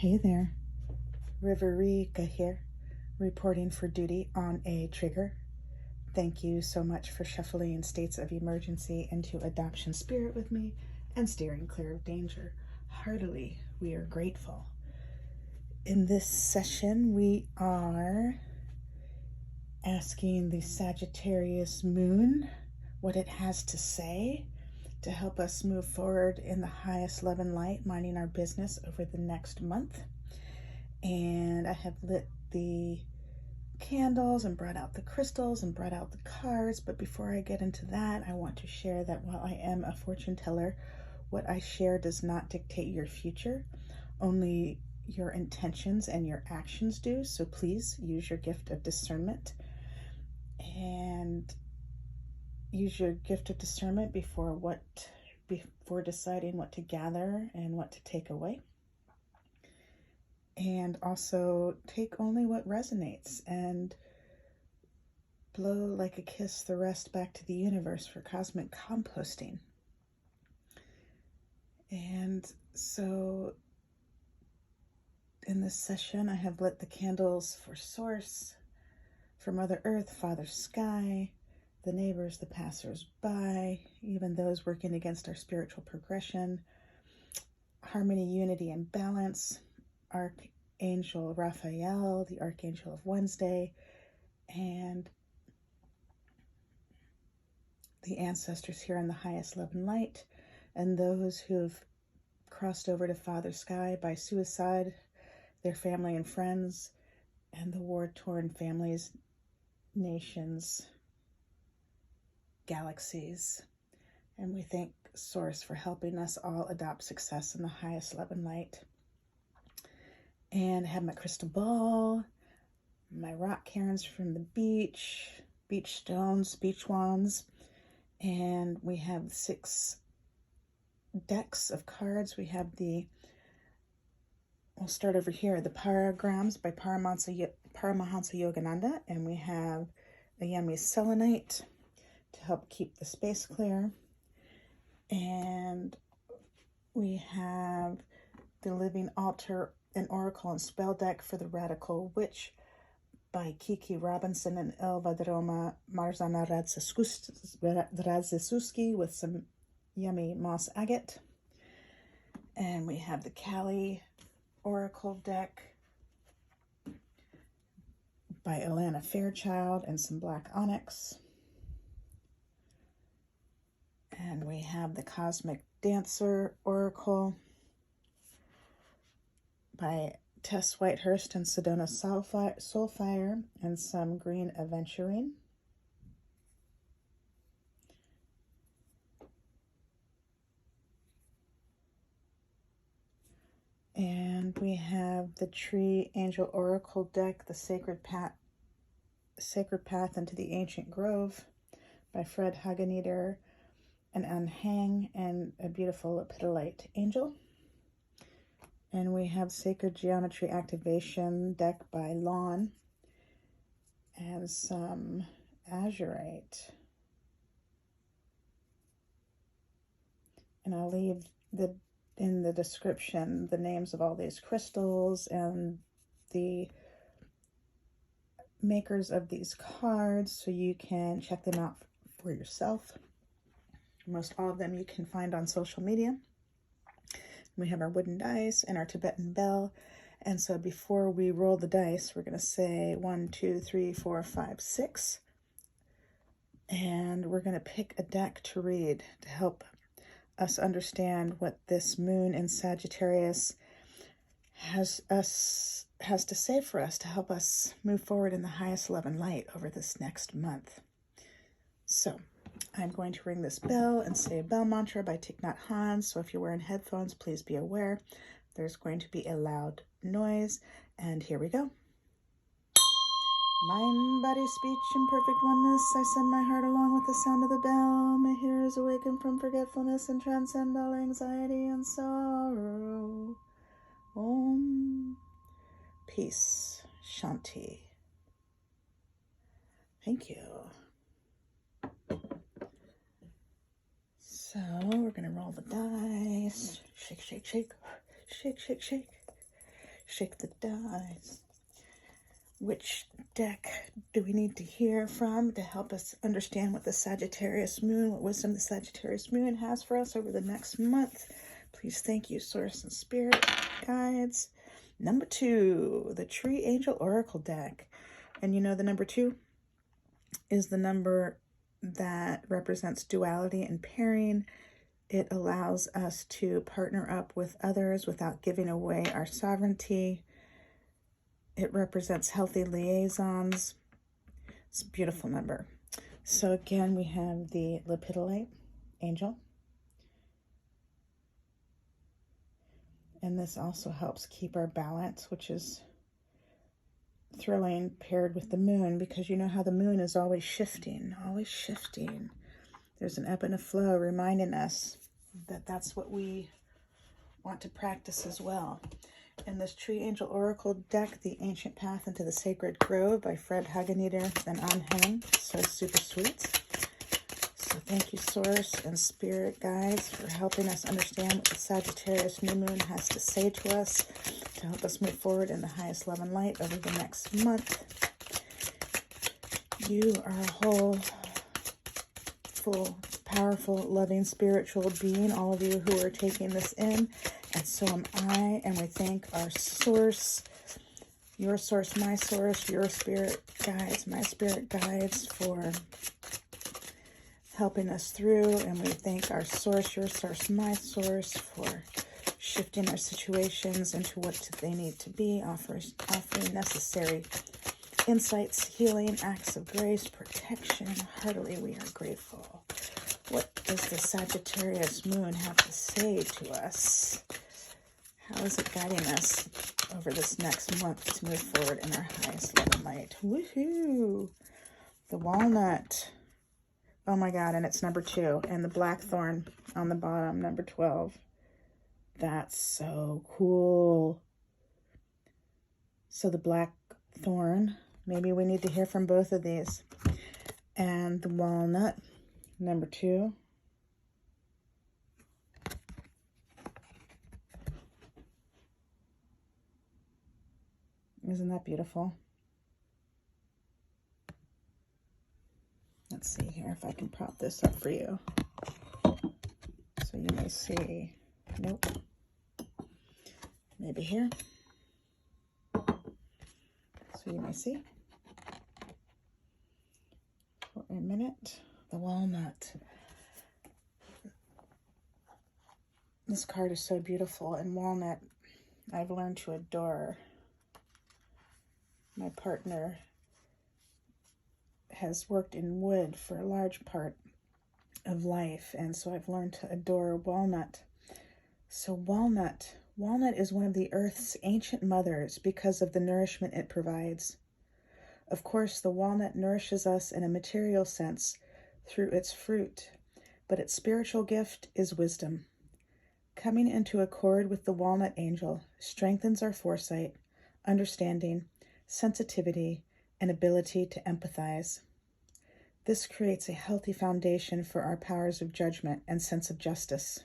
Hey there, Riverika here, reporting for duty on a trigger. Thank you so much for shuffling states of emergency into adoption spirit with me and steering clear of danger. Heartily, we are grateful. In this session, we are asking the Sagittarius moon what it has to say to help us move forward in the highest love and light, minding our business over the next month. And I have lit the candles and brought out the crystals and brought out the cards. But before I get into that, I want to share that while I am a fortune teller, what I share does not dictate your future. Only your intentions and your actions do. So please use your gift of discernment and use your gift of discernment before deciding what to gather and what to take away. And also take only what resonates and blow like a kiss the rest back to the universe for cosmic composting. And so in this session, I have lit the candles for Source, for Mother Earth, Father Sky, the neighbors, the passers-by, even those working against our spiritual progression, harmony, unity, and balance, Archangel Raphael, the Archangel of Wednesday, and the ancestors here in the highest love and light, and those who've crossed over to Father Sky by suicide, their family and friends, and the war-torn families, nations, galaxies. And we thank Source for helping us all adopt success in the highest love and light. And I have my crystal ball, my rock cairns from the beach, beach stones, beach wands, and we have 6 decks of cards. We have we'll start over here, the Paragrams by Paramahansa Yogananda, and we have a yummy selenite to help keep the space clear. And we have the Living Altar, an Oracle and Spell deck for the Radical Witch by Kiki Robinson and Elva Droma Marzana Radzisuski with some yummy moss agate. And we have the Kali Oracle deck by Alana Fairchild and some black onyx. And we have the Cosmic Dancer Oracle by Tess Whitehurst and Sedona Soulfire and some green aventurine. And we have the Tree Angel Oracle deck, the Sacred Path into the Ancient Grove by Fred Hageneder and Unhang, and a beautiful lepidolite angel. And we have Sacred Geometry Activation deck by Lon and some azurite. And I'll leave in the description the names of all these crystals and the makers of these cards so you can check them out for yourself. Most all of them you can find on social media. We have our wooden dice and our Tibetan bell. And so before we roll the dice, we're going to say 1, 2, 3, 4, 5, 6. And we're going to pick a deck to read to help us understand what this moon in Sagittarius has to say for us to help us move forward in the highest love and light over this next month. So I'm going to ring this bell and say a bell mantra by Thich Nhat Hanh. So if you're wearing headphones, please be aware there's going to be a loud noise. And here we go. Mind, body, speech, and perfect oneness, I send my heart along with the sound of the bell. My hearers awaken from forgetfulness and transcend all anxiety and sorrow. Om. Peace. Shanti. Thank you. So we're going to roll the dice. Shake, shake, shake. Shake, shake, shake. Shake the dice. Which deck do we need to hear from to help us understand what the Sagittarius moon, what wisdom the Sagittarius moon has for us over the next month? Please thank you, Source and Spirit guides. Number 2, the Tree Angel Oracle deck. And you know the number 2 is the number that represents duality and pairing. It allows us to partner up with others without giving away our sovereignty. It represents healthy liaisons. It's a beautiful number. So again, we have the Lepidolite angel. And this also helps keep our balance, which is thrilling, paired with the moon, because you know how the moon is always shifting, always shifting. There's an ebb and a flow reminding us that that's what we want to practice as well. In this Tree Angel Oracle deck, The Ancient Path into the Sacred Grove by Fred Hageneter and Anheng. So super sweet. So thank you, Source and Spirit guides, for helping us understand what the Sagittarius new moon has to say to us to help us move forward in the highest love and light over the next month. You are a whole, full, powerful, loving, spiritual being, all of you who are taking this in. And so am I, and we thank our source, your source, my source, your spirit guides, my spirit guides, for helping us through. And we thank our source, your source, my source, for shifting our situations into what they need to be, offering necessary insights, healing, acts of grace, protection. Heartily, we are grateful. What does the Sagittarius moon have to say to us? How is it guiding us over this next month to move forward in our highest love and light? Woohoo! The walnut. Oh my God, and it's number 2. And the blackthorn on the bottom, number 12. That's so cool. So the blackthorn, maybe we need to hear from both of these. And the walnut, number 2. Isn't that beautiful? Let's see here if I can prop this up for you. So you may see. Nope. Maybe here. So you may see. For a minute. The walnut. This card is so beautiful. And walnut, I've learned to adore. My partner has worked in wood for a large part of life, and so I've learned to adore walnut. So walnut is one of the earth's ancient mothers because of the nourishment it provides. Of course, the walnut nourishes us in a material sense through its fruit, but its spiritual gift is wisdom. Coming into accord with the walnut angel strengthens our foresight, understanding, sensitivity, and ability to empathize. This creates a healthy foundation for our powers of judgment and sense of justice.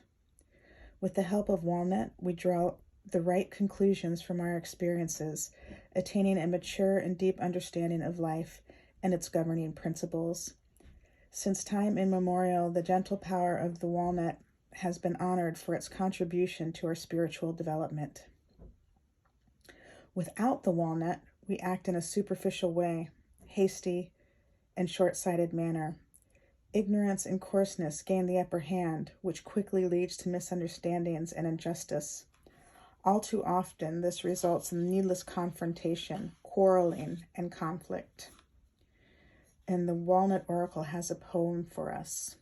With the help of walnut, we draw the right conclusions from our experiences, attaining a mature and deep understanding of life and its governing principles. Since time immemorial, the gentle power of the walnut has been honored for its contribution to our spiritual development. Without the walnut, we act in a superficial way, hasty and short-sighted manner. Ignorance and coarseness gain the upper hand, which quickly leads to misunderstandings and injustice. All too often, this results in needless confrontation, quarreling, and conflict. And the Walnut Oracle has a poem for us.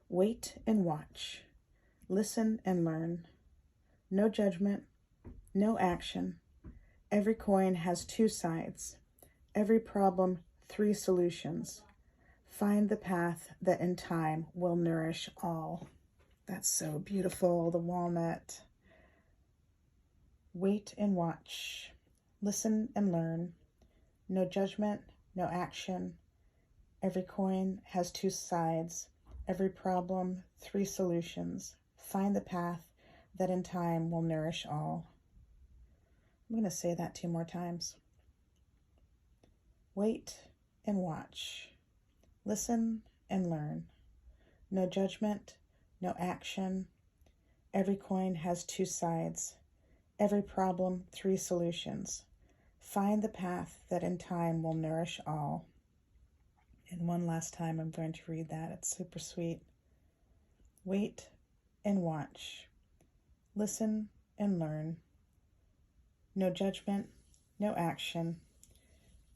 Wait and watch. Listen and learn. No judgment, no action. Every coin has 2 sides. Every problem, 3 solutions. Find the path that in time will nourish all. That's so beautiful, the walnut. Wait and watch. Listen and learn. No judgment, no action. Every coin has 2 sides. Every problem, 3 solutions. Find the path that in time will nourish all. I'm going to say that 2 more times. Wait and watch. Listen and learn. No judgment, no action. Every coin has 2 sides. Every problem, 3 solutions. Find the path that in time will nourish all. And one last time, I'm going to read that. It's super sweet. Wait and watch. Listen and learn. No judgment, no action.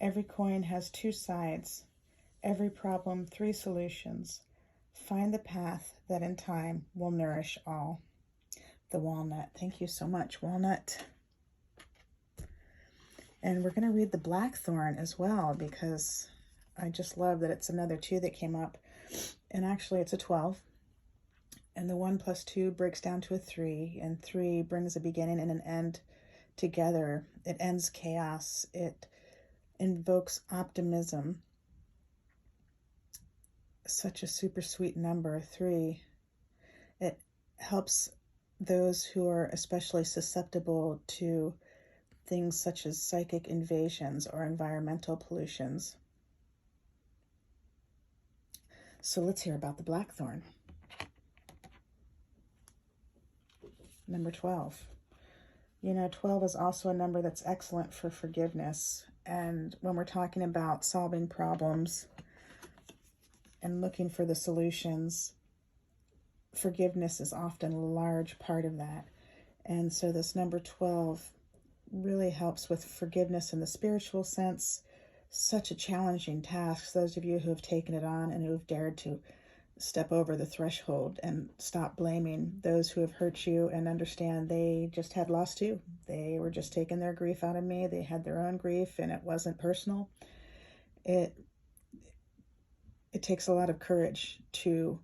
Every coin has 2 sides. Every problem, 3 solutions. Find the path that in time will nourish all. The walnut. Thank you so much, walnut. And we're going to read the blackthorn as well, because I just love that it's another 2 that came up. And actually it's a 12. And the 1 plus 2 breaks down to a 3. And 3 brings a beginning and an end together. It ends chaos. It invokes optimism. Such a super sweet number, 3. It helps those who are especially susceptible to things such as psychic invasions or environmental pollutions. So let's hear about the blackthorn. Number 12. You know, 12 is also a number that's excellent for forgiveness. And when we're talking about solving problems and looking for the solutions, forgiveness is often a large part of that. And so this number 12 really helps with forgiveness in the spiritual sense. Such a challenging task. Those of you who have taken it on and who have dared to step over the threshold and stop blaming those who have hurt you and understand they just had loss too. They were just taking their grief out of me. They had their own grief and it wasn't personal. It takes a lot of courage to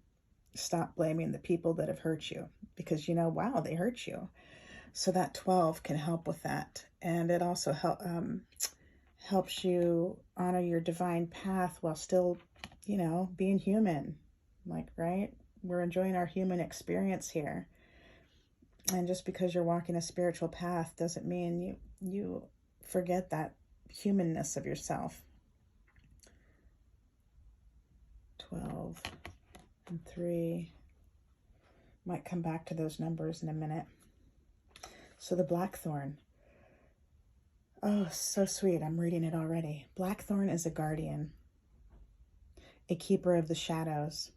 stop blaming the people that have hurt you, because you know, wow, they hurt you. So that 12 can help with that. And it also helps you honor your divine path while still, you know, being human. Like, right? We're enjoying our human experience here. And just because you're walking a spiritual path doesn't mean you forget that humanness of yourself. 12 and 3. Might come back to those numbers in a minute. So the blackthorn. Oh, so sweet. I'm reading it already. Blackthorn is a guardian, a keeper of the shadows,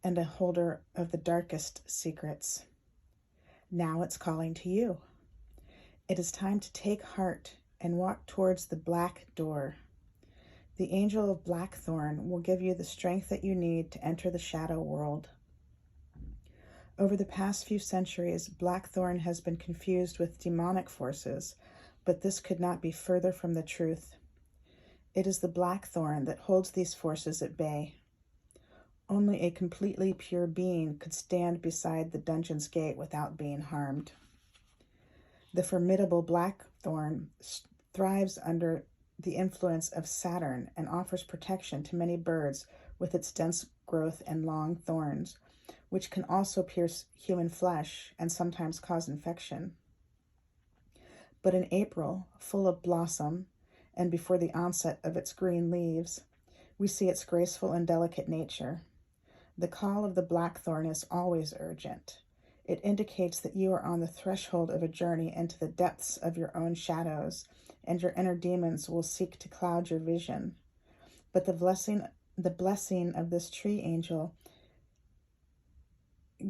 and a holder of the darkest secrets. Now it's calling to you. It is time to take heart and walk towards the black door. The angel of Blackthorn will give you the strength that you need to enter the shadow world. Over the past few centuries, Blackthorn has been confused with demonic forces, but this could not be further from the truth. It is the Blackthorn that holds these forces at bay. Only a completely pure being could stand beside the dungeon's gate without being harmed. The formidable Blackthorn thrives under the influence of Saturn and offers protection to many birds with its dense growth and long thorns, which can also pierce human flesh and sometimes cause infection. But in April, full of blossom, and before the onset of its green leaves, we see its graceful and delicate nature. The call of the blackthorn is always urgent. It indicates that you are on the threshold of a journey into the depths of your own shadows, and your inner demons will seek to cloud your vision. But the blessing of this tree angel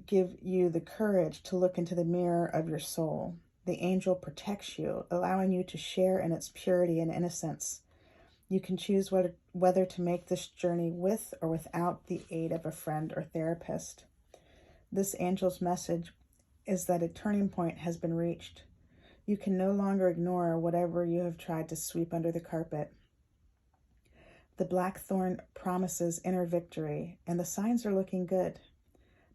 give you the courage to look into the mirror of your soul. The angel protects you, allowing you to share in its purity and innocence. You can choose whether to make this journey with or without the aid of a friend or therapist. This angel's message is that a turning point has been reached. You can no longer ignore whatever you have tried to sweep under the carpet. The blackthorn promises inner victory, and the signs are looking good.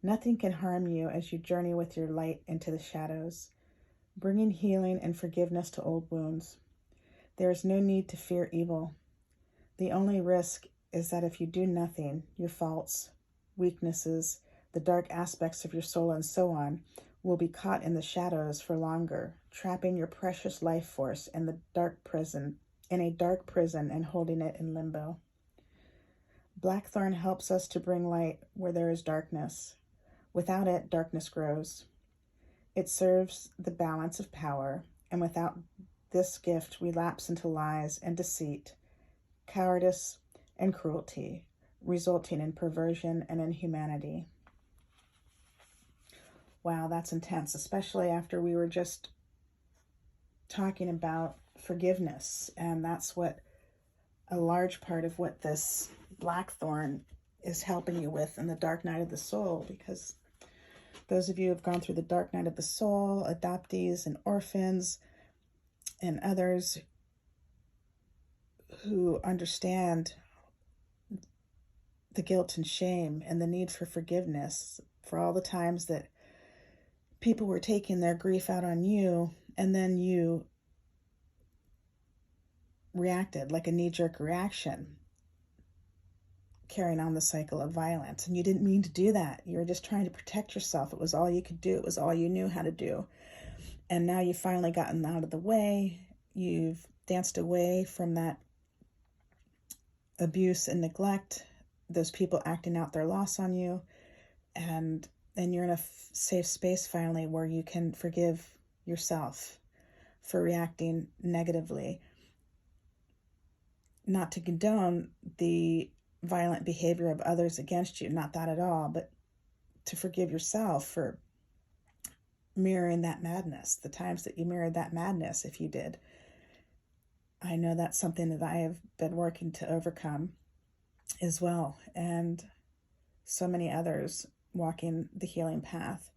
Nothing can harm you as you journey with your light into the shadows, bringing healing and forgiveness to old wounds. There is no need to fear evil. The only risk is that if you do nothing, your faults, weaknesses, the dark aspects of your soul, and so on, will be caught in the shadows for longer, trapping your precious life force in a dark prison and holding it in limbo. Blackthorn helps us to bring light where there is darkness. Without it, darkness grows. It serves the balance of power, and without this gift, we lapse into lies and deceit, cowardice and cruelty, resulting in perversion and inhumanity. Wow, that's intense, especially after we were just talking about forgiveness. And that's what a large part of what this Blackthorn is helping you with in the dark night of the soul, because those of you who have gone through the dark night of the soul, adoptees and orphans and others who understand the guilt and shame and the need for forgiveness for all the times that people were taking their grief out on you, and then you reacted like a knee-jerk reaction, carrying on the cycle of violence. And you didn't mean to do that. You were just trying to protect yourself. It was all you could do. It was all you knew how to do. And now you've finally gotten out of the way. You've danced away from that abuse and neglect, those people acting out their loss on you. And then you're in a safe space finally where you can forgive yourself for reacting negatively. Not to condone the violent behavior of others against you, not that at all, but to forgive yourself for mirroring that madness, the times that you mirrored that madness, if you did. I know that's something that I have been working to overcome as well, and so many others walking the healing path,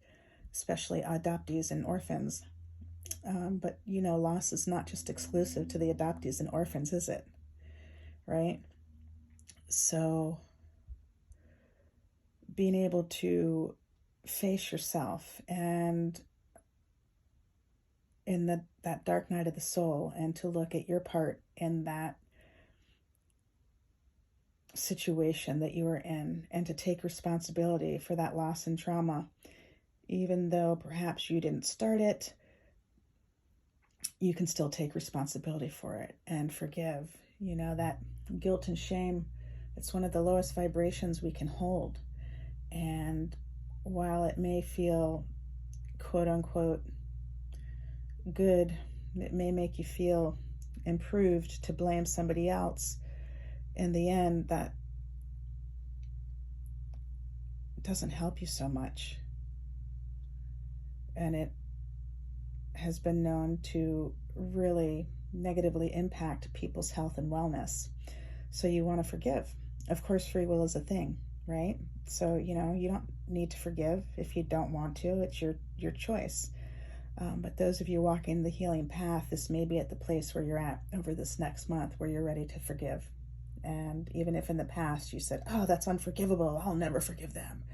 especially adoptees and orphans. But loss is not just exclusive to the adoptees and orphans, is it? Right? So being able to face yourself and in that dark night of the soul, and to look at your part in that situation that you were in, and to take responsibility for that loss and trauma, even though perhaps you didn't start it, you can still take responsibility for it and forgive. That guilt and shame, it's one of the lowest vibrations we can hold. And while it may feel quote unquote good, it may make you feel improved to blame somebody else. In the end, that doesn't help you so much. And it has been known to really negatively impact people's health and wellness. So you want to forgive. Of course, free will is a thing, right? So, you don't need to forgive if you don't want to. It's your choice. But those of you walking the healing path, this may be at the place where you're at over this next month, where you're ready to forgive. And even if in the past you said, oh, that's unforgivable, I'll never forgive them.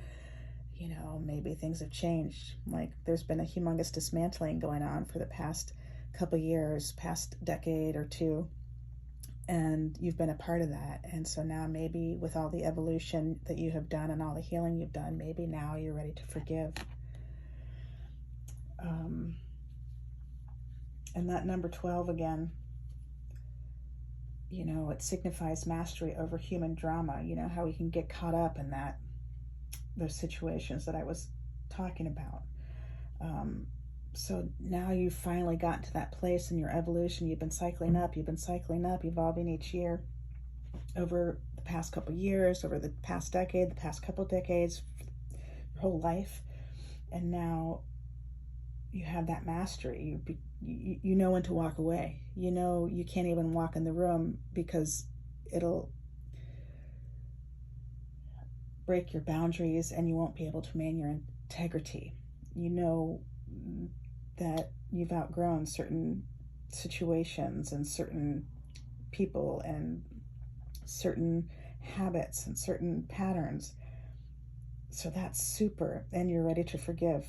Maybe things have changed. Like there's been a humongous dismantling going on for the past couple years, past decade or two. And you've been a part of that. And so now maybe with all the evolution that you have done and all the healing you've done, maybe now you're ready to forgive. And that number 12 again, it signifies mastery over human drama. How we can get caught up in those situations that I was talking about. So now you've finally gotten to that place in your evolution. You've been cycling up, evolving each year over the past couple years, over the past decade, the past couple decades, your whole life. And now you have that mastery. You know when to walk away. You can't even walk in the room because it'll break your boundaries and you won't be able to maintain your integrity. That you've outgrown certain situations and certain people and certain habits and certain patterns. So that's super, and you're ready to forgive.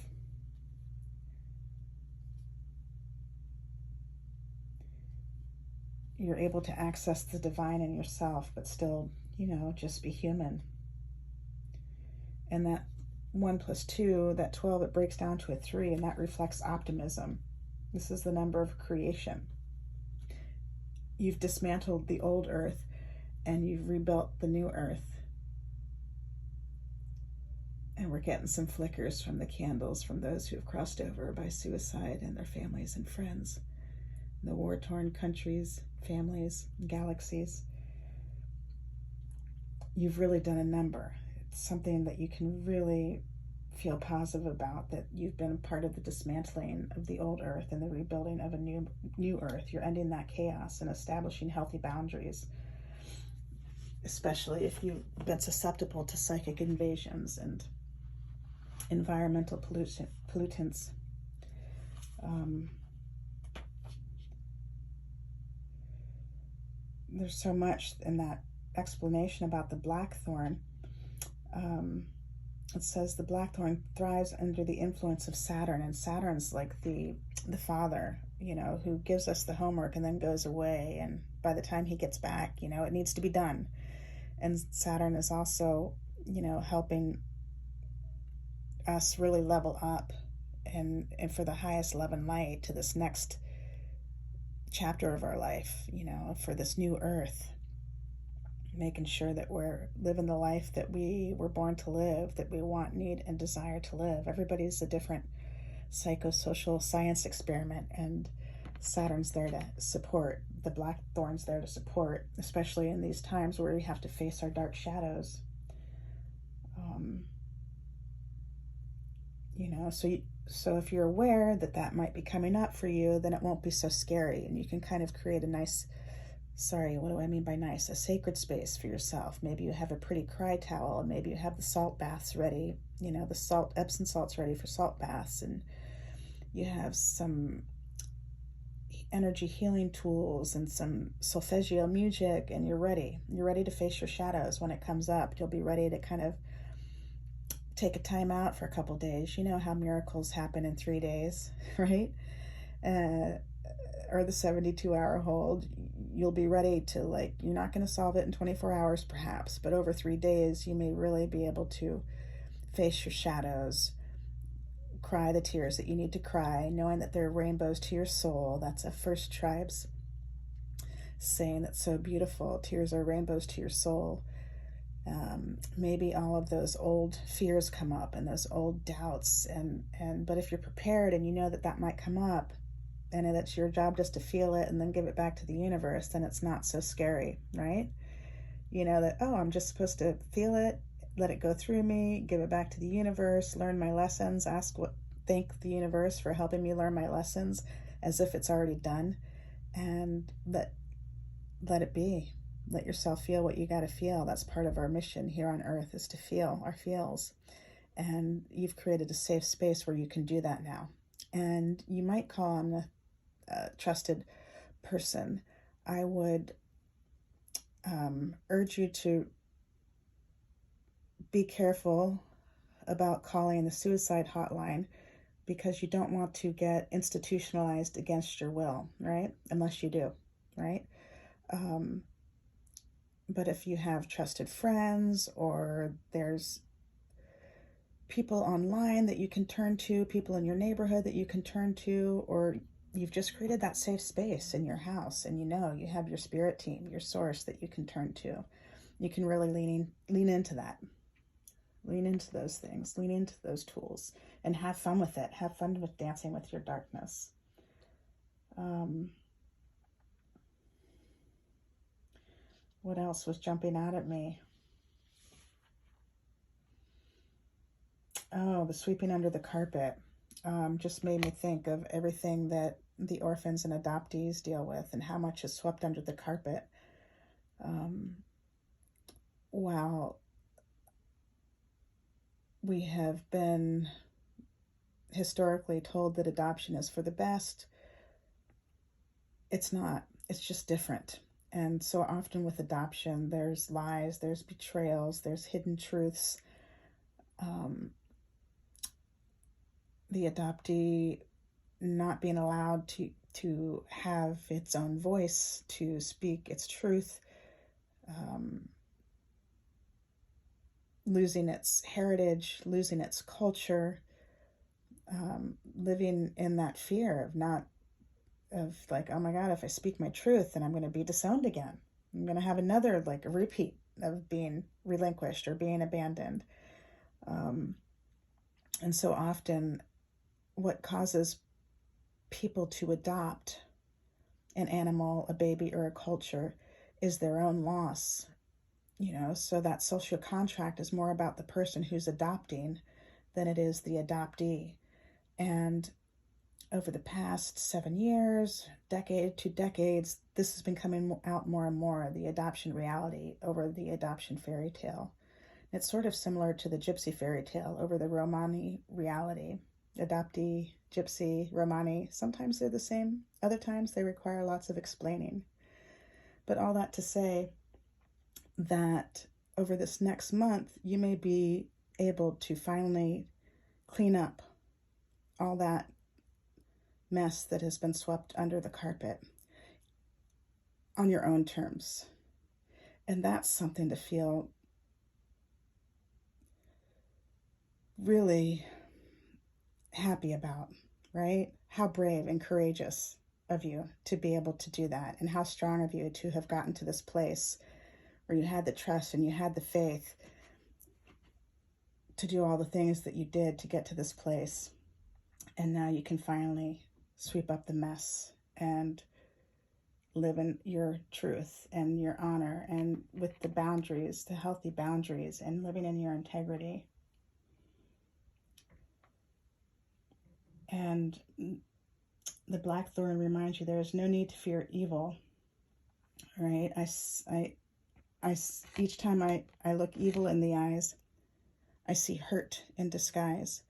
You're able to access the divine in yourself, but still, just be human. And that 1 plus 2, that 12, it breaks down to a 3, and that reflects optimism. This is the number of creation. You've dismantled the old earth and you've rebuilt the new earth. And we're getting some flickers from the candles from those who have crossed over by suicide and their families and friends. The war-torn countries, families, galaxies. You've really done a number. It's something that you can really feel positive about, that you've been part of the dismantling of the old earth and the rebuilding of a new earth. You're ending that chaos and establishing healthy boundaries, especially if you've been susceptible to psychic invasions and environmental pollutants. There's so much in that explanation about the blackthorn. It says the blackthorn thrives under the influence of Saturn, and Saturn's like the father, who gives us the homework and then goes away, and by the time he gets back, it needs to be done. And Saturn is also, helping us really level up and for the highest love and light to this next chapter of our life, for this new earth. Making sure that we're living the life that we were born to live, that we want, need, and desire to live. Everybody's a different psychosocial science experiment, and Saturn's there to support. The blackthorn's there to support, especially in these times where we have to face our dark shadows. So if you're aware that might be coming up for you, then it won't be so scary, and you can kind of create a nice, what do I mean by nice? A sacred space for yourself. Maybe you have a pretty cry towel, and maybe you have the salt baths ready, the Epsom salts ready for salt baths, and you have some energy healing tools and some solfeggio music, and you're ready to face your shadows when it comes up. You'll be ready to kind of take a time out for a couple days. You know how miracles happen in 3 days, right? Or the 72-hour hold. You'll be ready to, you're not going to solve it in 24 hours perhaps, but over 3 days you may really be able to face your shadows, cry the tears that you need to cry, knowing that they're rainbows to your soul. That's a First Tribes saying that's so beautiful. Tears are rainbows to your soul. Maybe all of those old fears come up and those old doubts, but if you're prepared and you know that might come up, and it's your job just to feel it and then give it back to the universe, then it's not so scary, right? That, I'm just supposed to feel it, let it go through me, give it back to the universe, learn my lessons, thank the universe for helping me learn my lessons as if it's already done, and let it be. Let yourself feel what you got to feel. That's part of our mission here on Earth, is to feel our feels. And you've created a safe space where you can do that now. And you might call on a trusted person. I would urge you to be careful about calling the suicide hotline, because you don't want to get institutionalized against your will, right? Unless you do, right? But if you have trusted friends, or there's people online that you can turn to, people in your neighborhood that you can turn to, or you've just created that safe space in your house, and you have your spirit team, your source that you can turn to, you can really lean into that. Lean into those things, lean into those tools, and have fun with it. Have fun with dancing with your darkness. What else was jumping out at me? Oh, the sweeping under the carpet just made me think of everything that the orphans and adoptees deal with, and how much is swept under the carpet. While we have been historically told that adoption is for the best, it's not. It's just different. And so often with adoption, there's lies, there's betrayals, there's hidden truths. The adoptee not being allowed to have its own voice, to speak its truth. losing its heritage, losing its culture, living in that fear of not, of like, oh my God, if I speak my truth, then I'm going to be disowned again. I'm going to have another, like, a repeat of being relinquished or being abandoned. And so often what causes people to adopt an animal, a baby, or a culture is their own loss. So that social contract is more about the person who's adopting than it is the adoptee. And over the past 7 years, decade, 2 decades, this has been coming out more and more, the adoption reality over the adoption fairy tale. It's sort of similar to the gypsy fairy tale over the Romany reality. Adoptee, gypsy, Romany, sometimes they're the same, other times they require lots of explaining. But all that to say that over this next month, you may be able to finally clean up all that mess that has been swept under the carpet on your own terms. And that's something to feel really happy about, right? How brave and courageous of you to be able to do that, and how strong of you to have gotten to this place where you had the trust and you had the faith to do all the things that you did to get to this place. And now you can finally sweep up the mess and live in your truth and your honor, and with the boundaries, the healthy boundaries, and living in your integrity. And the blackthorn reminds you there is no need to fear evil, right? Each time I look evil in the eyes, I see hurt in disguise,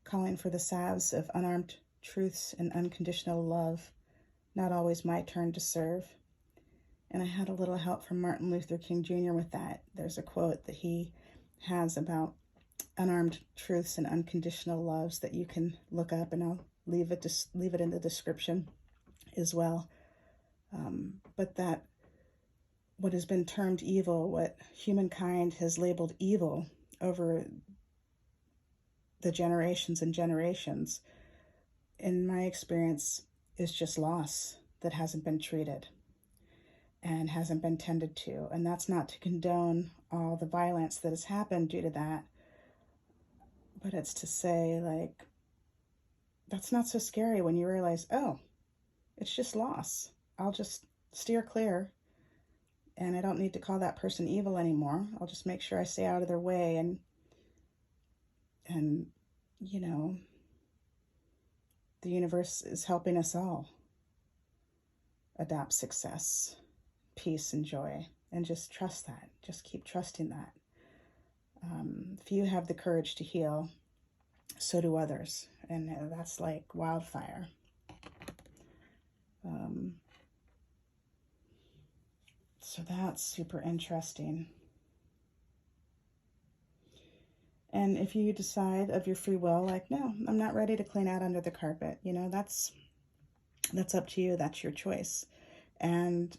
calling for the salves of unarmed truths and unconditional love, not always my turn to serve. And I had a little help from Martin Luther King Jr. with that. There's a quote that he has about unarmed truths and unconditional loves that you can look up, and I'll leave it in the description as well. But that what has been termed evil, what humankind has labeled evil over the generations and generations, in my experience, is just loss that hasn't been treated and hasn't been tended to. And that's not to condone all the violence that has happened due to that, but it's to say, like, that's not so scary when you realize, oh, it's just loss. I'll just steer clear, and I don't need to call that person evil anymore. I'll just make sure I stay out of their way, and the universe is helping us all adopt success, peace, and joy, and just trust that. Just keep trusting that. If you have the courage to heal, so do others, and that's like wildfire. So that's super interesting. And if you decide of your free will, like, no, I'm not ready to clean out under the carpet, that's up to you. That's your choice. And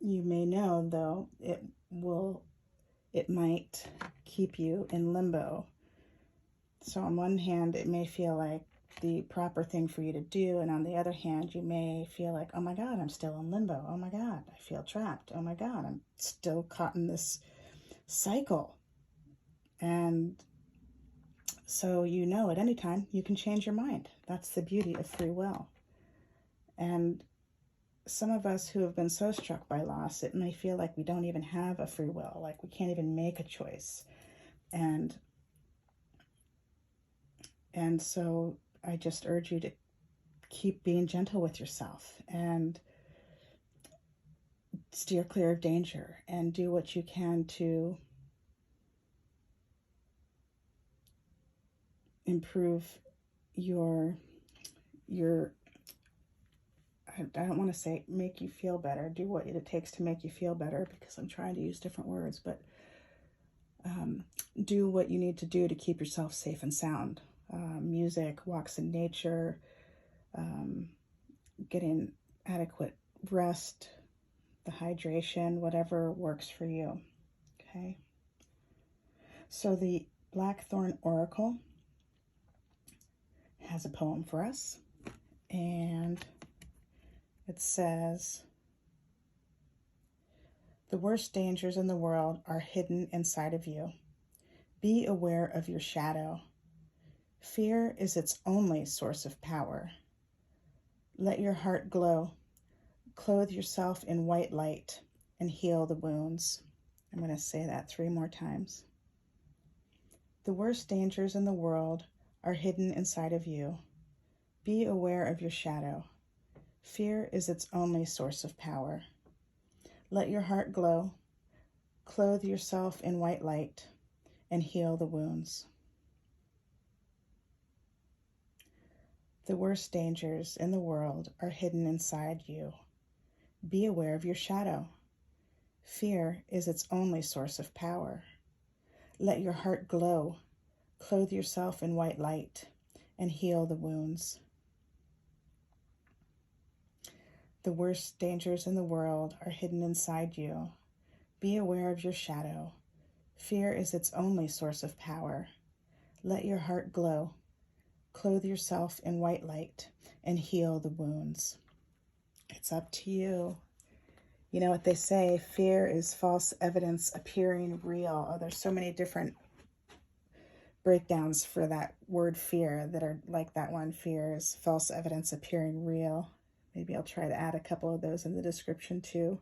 you may know, though, it might keep you in limbo. So on one hand, it may feel like the proper thing for you to do, and on the other hand, you may feel like, oh my God, I'm still in limbo. Oh my God, I feel trapped. Oh my God, I'm still caught in this cycle. And so at any time you can change your mind. That's the beauty of free will. And some of us who have been so struck by loss, it may feel like we don't even have a free will, like we can't even make a choice. And so I just urge you to keep being gentle with yourself and steer clear of danger and do what you can to improve your I don't want to say make you feel better. Do what it takes to make you feel better, because I'm trying to use different words, but do what you need to do to keep yourself safe and sound. Music, walks in nature, getting adequate rest, the hydration, whatever works for you. Okay. So the Blackthorn Oracle has a poem for us, and it says, "The worst dangers in the world are hidden inside of you. Be aware of your shadow. Fear is its only source of power. Let your heart glow. Clothe yourself in white light and heal the wounds." I'm going to say that 3 more times. The worst dangers in the world are hidden inside of you. Be aware of your shadow. Fear is its only source of power. Let your heart glow. Clothe yourself in white light and heal the wounds. The worst dangers in the world are hidden inside you. Be aware of your shadow. Fear is its only source of power. Let your heart glow. Clothe yourself in white light and heal the wounds. The worst dangers in the world are hidden inside you. Be aware of your shadow. Fear is its only source of power. Let your heart glow. Clothe yourself in white light and heal the wounds. It's up to you. You know what they say, fear is false evidence appearing real. Oh, there's so many different breakdowns for that word fear that are like that one. Fear is false evidence appearing real. Maybe I'll try to add a couple of those in the description too.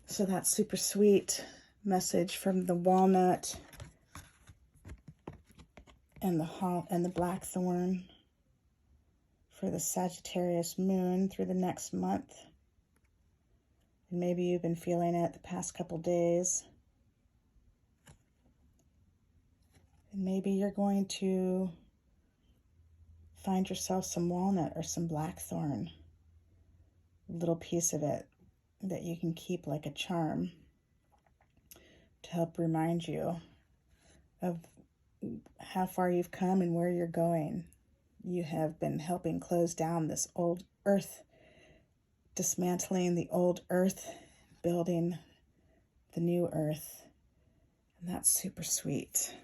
So that's super sweet message from the walnut and the blackthorn for the Sagittarius moon through the next month. And maybe you've been feeling it the past couple days. And maybe you're going to find yourself some walnut or some blackthorn, a little piece of it that you can keep like a charm to help remind you of how far you've come and where you're going. You have been helping close down this old earth, dismantling the old earth, building the new earth. And that's super sweet.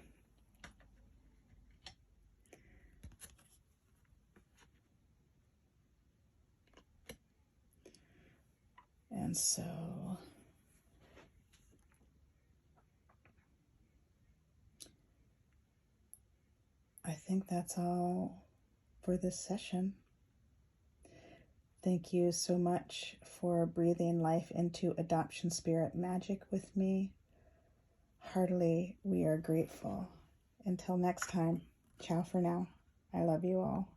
And so I think that's all for this session. Thank you so much for breathing life into adoption spirit magic with me. Heartily, we are grateful. Until next time, ciao for now. I love you all.